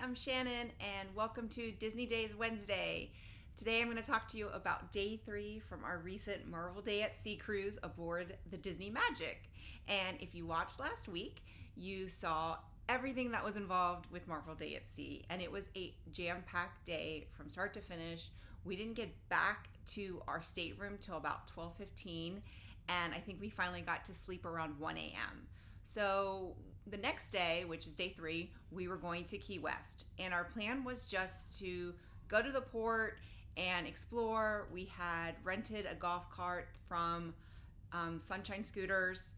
I'm Shannon, and welcome to Disney Days Wednesday. Today I'm going to talk to you about day 3 from our recent Marvel Day at Sea cruise aboard the Disney Magic. And if you watched last week, you saw everything that was involved with Marvel Day at Sea, and it was a jam-packed day from start to finish. We didn't get back to our stateroom till about 12:15, and I think we finally got to sleep around 1 a.m. So the next day, which is day 3, we were going to Key West, and our plan was just to go to the port and explore. We had rented a golf cart from Sunshine Scooters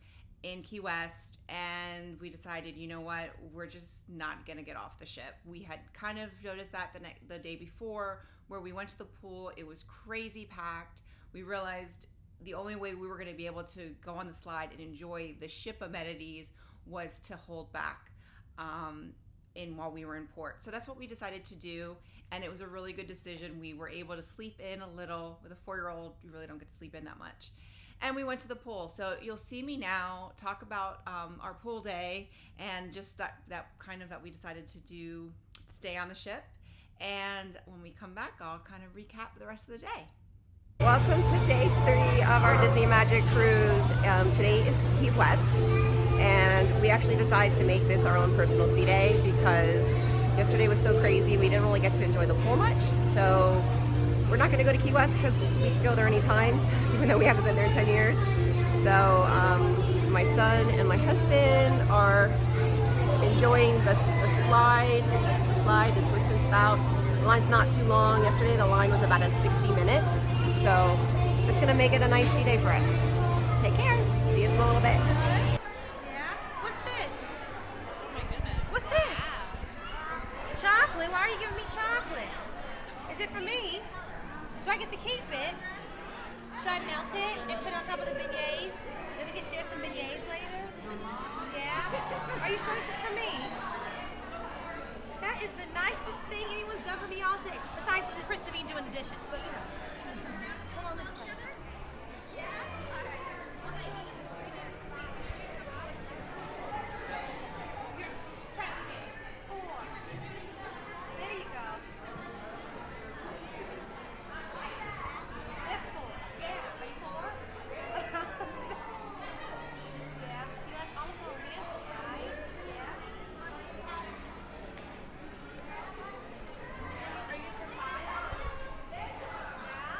in Key West, and we decided, you know what, we're just not gonna get off the ship. We had kind of noticed that the day before, where we went to the pool, it was crazy packed. We realized the only way we were going to be able to go on the slide and enjoy the ship amenities was to hold back in while we were in port. So that's what we decided to do, and it was a really good decision. We were able to sleep in a little. With a 4-year-old, you really don't get to sleep in that much. And we went to the pool. So you'll see me now talk about our pool day and just that we decided to do, stay on the ship. And when we come back, I'll kind of recap the rest of the day. Welcome to day 3 of our Disney Magic cruise. Today is Key West, and we actually decided to make this our own personal sea day because yesterday was so crazy we didn't really get to enjoy the pool much. So we're not going to go to Key West because we can go there anytime, even though we haven't been there in 10 years. So my son and my husband are enjoying the slide. That's the slide, the twist and spout. The line's not too long. Yesterday the line was about 60 minutes. So it's going to make it a nice sea day for us. Take care. See you in a little bit. Yeah? What's this? Oh my goodness. What's this? Chocolate? Why are you giving me chocolate? Is it for me? Do I get to keep it? Should I melt it and put it on top of the beignets? Then we can share some beignets later? Yeah? Are you sure this is for me? That is the nicest thing anyone's done for me all day. Besides the Christine doing the dishes. But you know. Come on, let's go. There you go. That's 4. Yeah, that's 4. Yeah, that's also a real side. Yeah. Are you surprised? Yeah.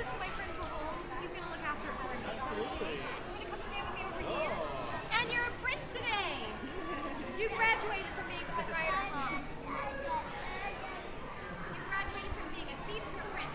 this to my friend to hold. He's going to look after it for me. Absolutely. You want to come stand with me over here? And you're a prince today. You graduated from being Flynn Rider, Mom. You graduated from being a thief to a prince.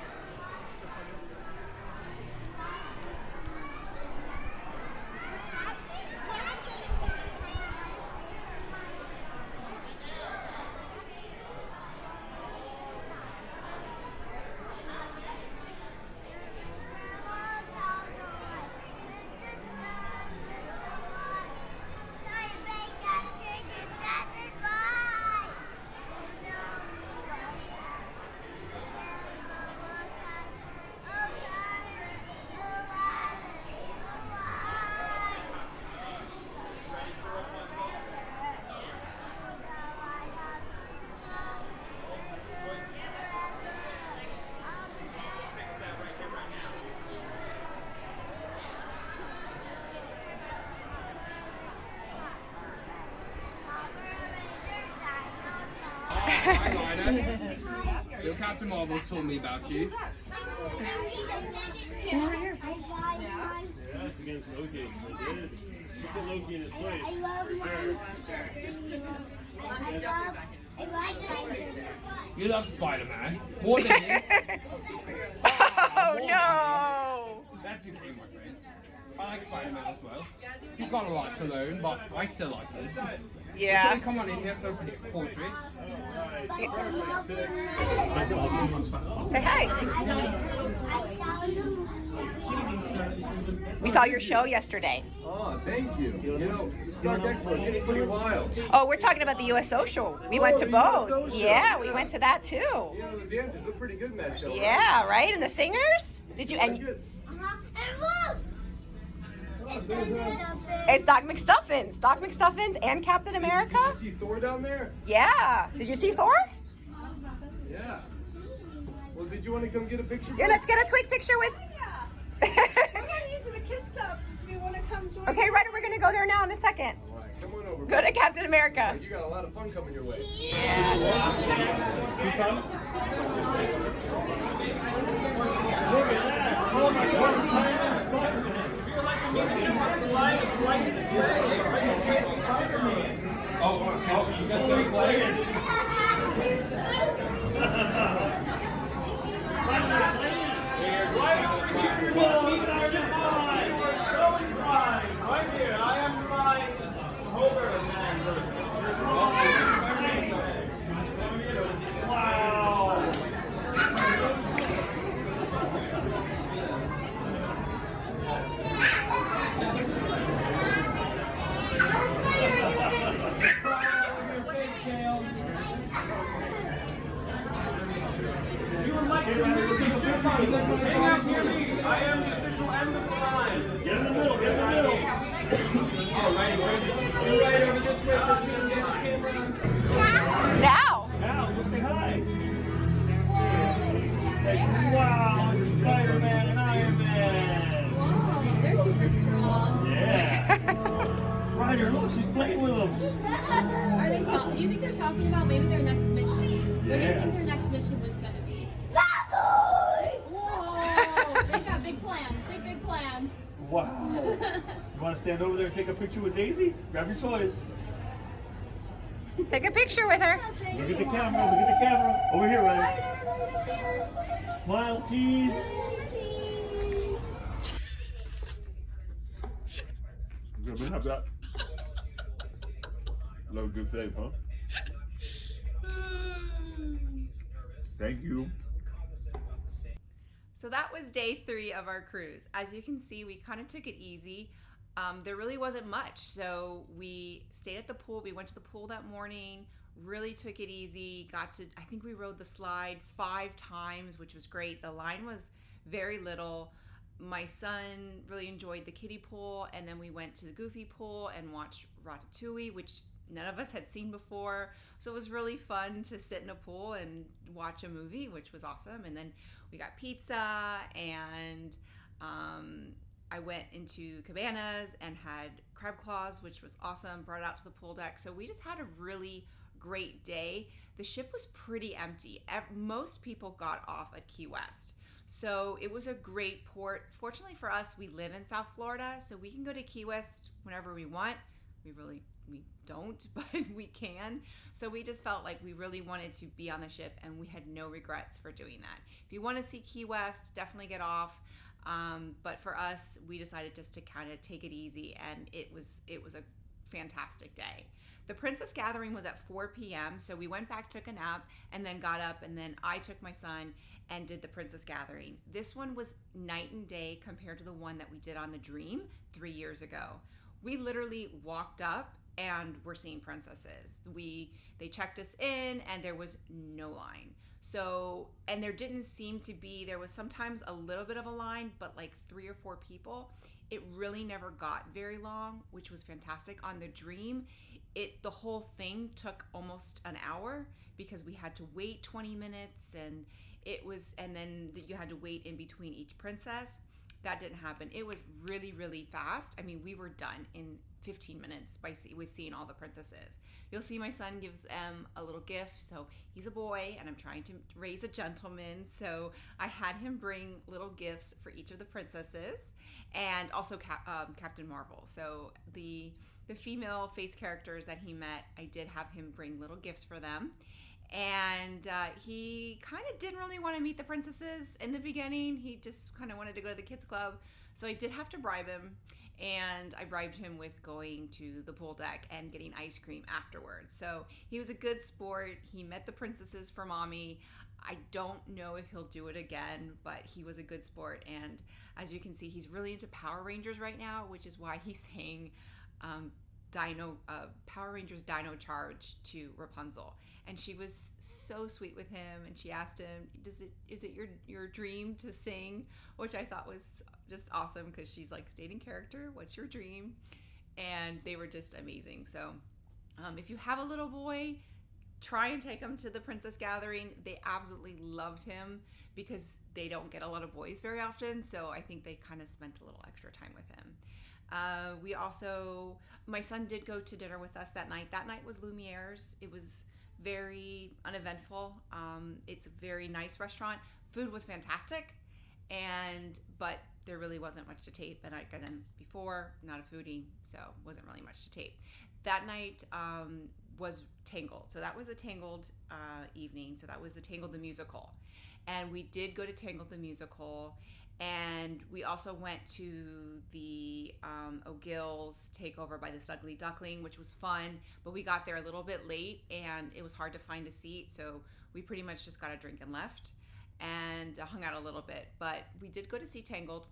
Hi, Lina. Your Captain Marvel's told me about you. Yeah, it's against Loki. They did. She put Loki in his place. You love Spider-Man more than me. Oh no! That's okay, my friend. I like Spider-Man as well. He's got a lot to learn, but I still like him. So Yeah. come on in here for a portrait. Say hi. We saw your show yesterday. Oh, thank you. You know, the Stark Expo gets pretty wild. Oh, we're talking about the USO show. We went to the both. USO show. Yeah, we went to that too. You know, the dancers look pretty good in that show. Yeah, right? And the singers? Did you? Pretty And good. it's Doc McStuffins. Doc McStuffins and Captain America? Did you see Thor down there? Yeah. Did you see Thor? Yeah. Well, did you want to come get a picture? Here, let's get a quick picture with. We're going into the kids' club. Do you want to come join? Okay, Ryder, we're gonna go there now in a second. All right, come on over. Go to Captain America. You got a lot of fun coming your way. Oh, you guys gonna play? Get in the middle, get in the middle. Now. Now, go say hi. Wow, it's Spider-Man and Iron Man. Whoa, they're super strong. Yeah. Ryder, look, she's playing with them. Are they talking? Do you think they're talking about maybe their next mission? What do you Yeah. think their next mission was going to be? Whoa, they've got big plans. Big plans. Wow. You want to stand over there and take a picture with Daisy? Grab your toys. Take a picture with her. Look at the camera, look at the camera. Over here, Ryder. Smile, cheese. Good, we have that. Hello, good save, huh? Thank you. So that was day 3 of our cruise. As you can see, we kind of took it easy. There really wasn't much. So we stayed at the pool. We went to the pool that morning, really took it easy. I think we rode the slide 5 times, which was great. The line was very little. My son really enjoyed the kiddie pool, and then we went to the Goofy pool and watched Ratatouille, which none of us had seen before. So it was really fun to sit in a pool and watch a movie, which was awesome. And then we got pizza, and I went into Cabanas and had crab claws, which was awesome. Brought it out to the pool deck. So we just had a really great day. The ship was pretty empty. Most people got off at Key West. So it was a great port. Fortunately for us, we live in South Florida, so we can go to Key West whenever we want. We don't, but we can. So we just felt like we really wanted to be on the ship, and we had no regrets for doing that. If you want to see Key West, definitely get off. But for us, we decided just to kind of take it easy, and it was a fantastic day. The Princess Gathering was at 4 p.m., so we went back, took a nap, and then got up, and then I took my son and did the Princess Gathering. This one was night and day compared to the one that we did on the Dream 3 years ago. We literally walked up and we're seeing princesses. They checked us in and there was no line. So, and there didn't seem to be, there was sometimes a little bit of a line, but like 3 or 4 people. It really never got very long, which was fantastic. On the Dream, the whole thing took almost an hour because we had to wait 20 minutes and then you had to wait in between each princess. That didn't happen. It was really, really fast. I mean, we were done in 15 minutes with seeing all the princesses. You'll see my son gives them a little gift. So he's a boy and I'm trying to raise a gentleman. So I had him bring little gifts for each of the princesses and also Captain Marvel. So the female face characters that he met, I did have him bring little gifts for them. And he kind of didn't really want to meet the princesses in the beginning. He just kind of wanted to go to the kids club. So I did have to bribe him. And I bribed him with going to the pool deck and getting ice cream afterwards. So he was a good sport. He met the princesses for mommy. I don't know if he'll do it again, but he was a good sport. And as you can see, he's really into Power Rangers right now, which is why he's saying Power Rangers Dino Charge to Rapunzel. And she was so sweet with him, and she asked him, is it your dream to sing? Which I thought was just awesome because she's like, stayed in character, what's your dream? And they were just amazing. So if you have a little boy, try and take him to the Princess Gathering. They absolutely loved him because they don't get a lot of boys very often, so I think they kind of spent a little extra time with him. My son did go to dinner with us that night. That night was Lumiere's. It was very uneventful. It's a very nice restaurant. Food was fantastic, but there really wasn't much to tape. And I'd gotten before, not a foodie, so wasn't really much to tape. That night was Tangled. So that was a Tangled evening. So that was the Tangled the Musical. And we did go to Tangled the Musical. And we also went to the O'Gill's takeover by the Snuggly Duckling, which was fun. But we got there a little bit late, and it was hard to find a seat. So we pretty much just got a drink and left and hung out a little bit. But we did go to see Tangled,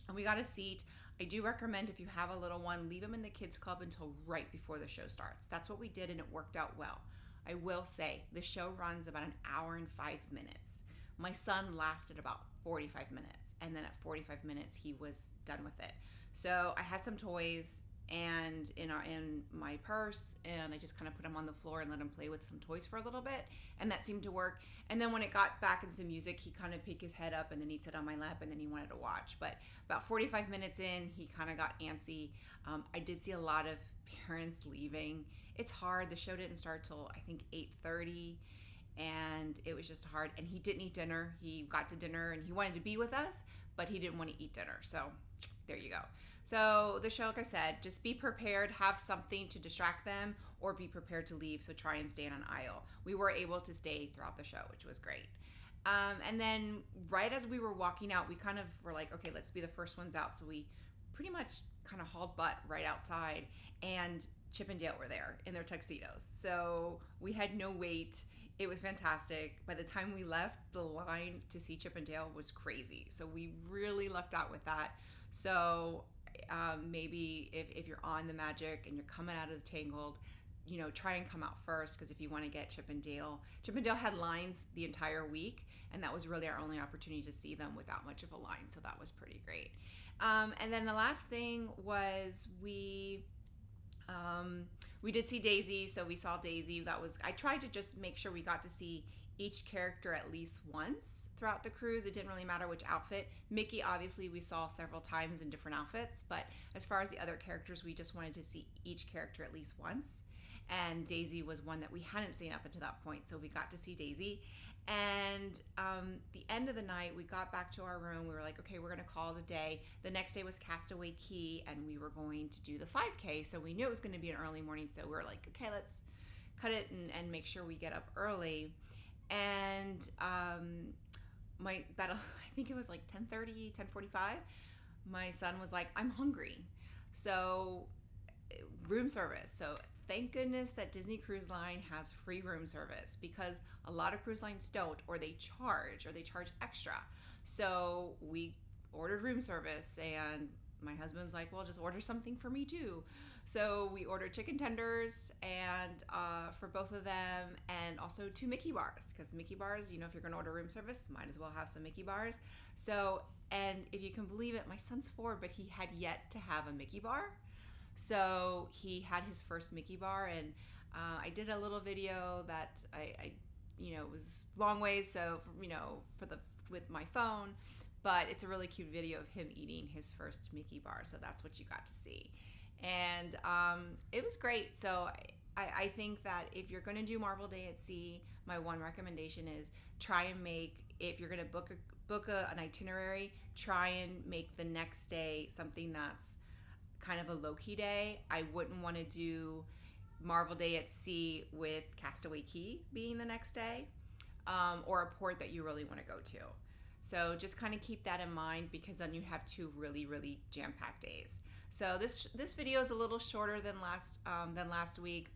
and we got a seat. I do recommend if you have a little one, leave them in the kids club until right before the show starts. That's what we did, and it worked out well. I will say the show runs about an hour and 5 minutes. My son lasted about 45 minutes, and then at 45 minutes he was done with it. So I had some toys and in my purse, and I just kind of put him on the floor and let him play with some toys for a little bit, and that seemed to work. And then when it got back into the music, he kind of picked his head up, and then he'd sit on my lap, and then he wanted to watch. But about 45 minutes in, he kind of got antsy. I did see a lot of parents leaving. It's hard. The show didn't start till I think 8:30. And it was just hard. And he didn't eat dinner. He got to dinner and he wanted to be with us, but he didn't want to eat dinner. So there you go. So the show, like I said, just be prepared, have something to distract them, or be prepared to leave. So try and stay in an aisle. We were able to stay throughout the show, which was great. And then right as we were walking out, we kind of were like, okay, let's be the first ones out. So we pretty much kind of hauled butt right outside, and Chip and Dale were there in their tuxedos. So we had no wait. It was fantastic. By the time we left, the line to see Chip and Dale was crazy. So we really lucked out with that. So maybe if you're on the Magic and you're coming out of the Tangled, try and come out first, because if you want to get Chip and Dale had lines the entire week, and that was really our only opportunity to see them without much of a line. So that was pretty great. And then the last thing was we did see Daisy, so we saw Daisy. I tried to just make sure we got to see each character at least once throughout the cruise. It didn't really matter which outfit. Mickey, obviously, we saw several times in different outfits, but as far as the other characters, we just wanted to see each character at least once. And Daisy was one that we hadn't seen up until that point, so we got to see Daisy. And the end of the night, we got back to our room. We were like, okay, we're going to call it a day. The next day was Castaway Key, and we were going to do the 5K. So we knew it was going to be an early morning. So we were like, okay, let's cut it and make sure we get up early. And I think it was like 10:30, 10:45. My son was like, I'm hungry. So room service. So thank goodness that Disney Cruise Line has free room service, because a lot of cruise lines don't, or they charge extra. So we ordered room service, and my husband's like, well, just order something for me too. So we ordered chicken tenders and for both of them, and also 2 Mickey bars, because Mickey bars, if you're going to order room service, might as well have some Mickey bars. So, and if you can believe it, my son's 4, but he had yet to have a Mickey bar. So he had his first Mickey bar, and I did a little video that I it was long ways, so with my phone, but it's a really cute video of him eating his first Mickey bar. So that's what you got to see, and it was great. So I think that if you're going to do Marvel Day at Sea, my one recommendation is try and make, if you're going to book an itinerary, try and make the next day something that's kind of a low-key day. I wouldn't want to do Marvel Day at Sea with Castaway Key being the next day, or a port that you really want to go to. So just kind of keep that in mind, because then you have 2 really, really jam-packed days. So this video is a little shorter than last week.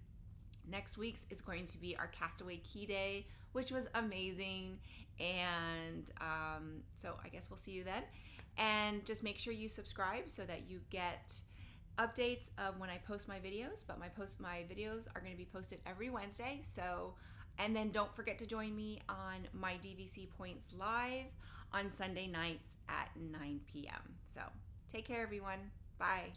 Next week's is going to be our Castaway Key Day, which was amazing. And so I guess we'll see you then. And just make sure you subscribe so that you get updates of when I post my videos. But my videos are going to be posted every Wednesday. So, and then don't forget to join me on my DVC Points Live on Sunday nights at 9 p.m. So take care, everyone. Bye.